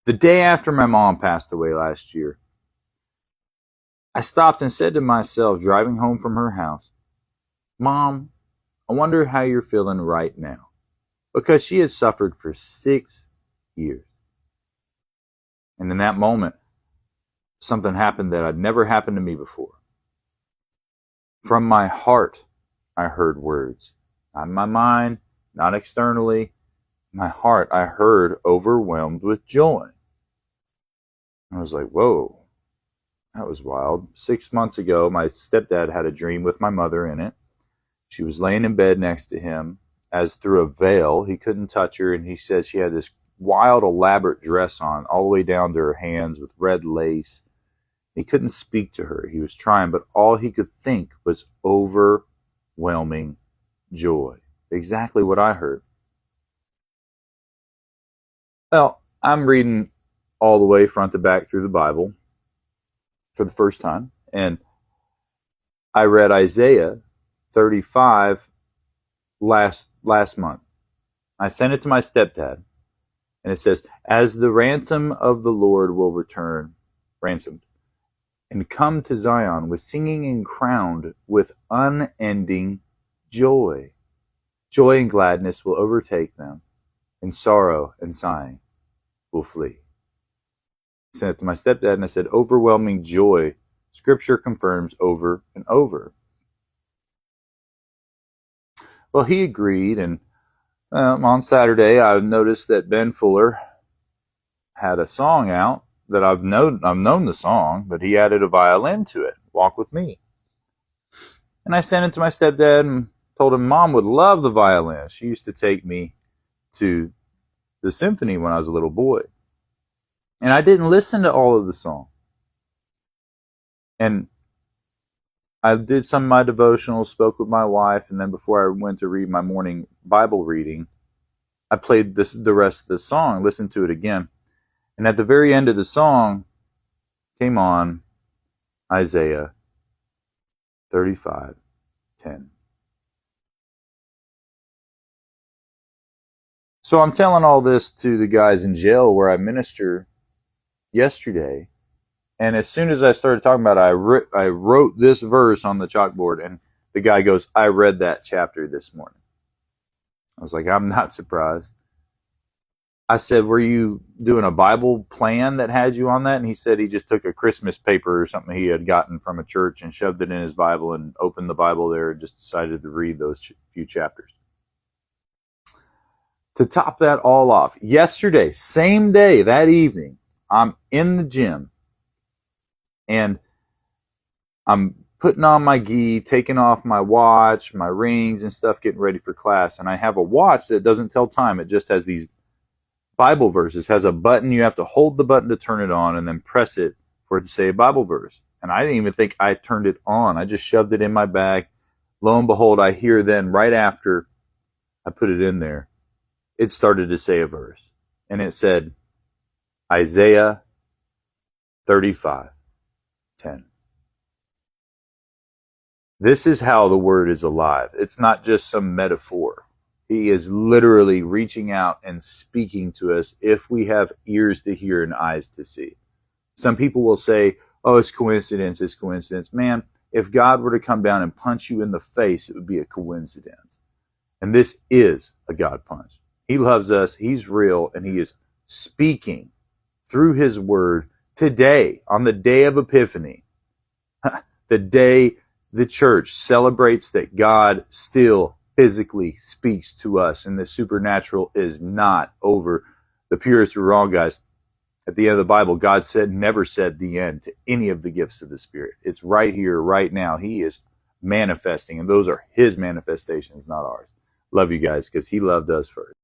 The day after my mom passed away last year, I stopped and said to myself, driving home from her house, Mom, I wonder how you're feeling right now. Because she had suffered for 6 years. And in that moment, something happened that had never happened to me before. From my heart, I heard words. Not in my mind, not externally. My heart, I heard overwhelmed with joy. I was like, whoa, that was wild. 6 months ago, my stepdad had a dream with my mother in it. She was laying in bed next to him. As through a veil, he couldn't touch her, and he said she had this wild, elaborate dress on, all the way down to her hands with red lace. He couldn't speak to her. He was trying, but all he could think was overwhelming joy. Exactly what I heard. Well, I'm reading all the way front to back through the Bible for the first time, and I read Isaiah 35 last month. I sent it to my stepdad, and it says, as the ransom of the Lord will return, ransomed, and come to Zion with singing and crowned with unending joy. Joy and gladness will overtake them, and sorrow and sighing will flee. I sent it to my stepdad, and I said, overwhelming joy, Scripture confirms over and over. Well, he agreed, and on Saturday, I noticed that Ben Fuller had a song out that I've known the song, but he added a violin to it, Walk With Me. And I sent it to my stepdad and told him Mom would love the violin. She used to take me to the symphony when I was a little boy. And I didn't listen to all of the song. And I did some of my devotionals, spoke with my wife, and then before I went to read my morning Bible reading, I played the rest of the song, listened to it again. And at the very end of the song came on Isaiah 35:10. So I'm telling all this to the guys in jail where I minister yesterday. And as soon as I started talking about it, I wrote this verse on the chalkboard, and the guy goes, I read that chapter this morning. I was like, I'm not surprised. I said, were you doing a Bible plan that had you on that? And he said he just took a Christmas paper or something he had gotten from a church and shoved it in his Bible and opened the Bible there and just decided to read those few chapters. To top that all off, yesterday, same day, that evening, I'm in the gym. And I'm putting on my gi, taking off my watch, my rings and stuff, getting ready for class. And I have a watch that doesn't tell time. It just has these Bible verses, has a button. You have to hold the button to turn it on and then press it for it to say a Bible verse. And I didn't even think I turned it on. I just shoved it in my bag. Lo and behold, I hear then right after I put it in there, it started to say a verse. And it said, Isaiah 35:10. This is how the word is alive. It's not just some metaphor. He is literally reaching out and speaking to us if we have ears to hear and eyes to see. Some people will say, oh, it's coincidence, it's coincidence. Man, if God were to come down and punch you in the face, it would be a coincidence. And this is a God punch. He loves us, He's real, and He is speaking through His word today, on the day of Epiphany, the day the church celebrates that God still physically speaks to us and the supernatural is not over. The purists were wrong, guys. At the end of the Bible, God never said the end to any of the gifts of the Spirit. It's right here, right now. He is manifesting, and those are His manifestations, not ours. Love you guys, because He loved us first.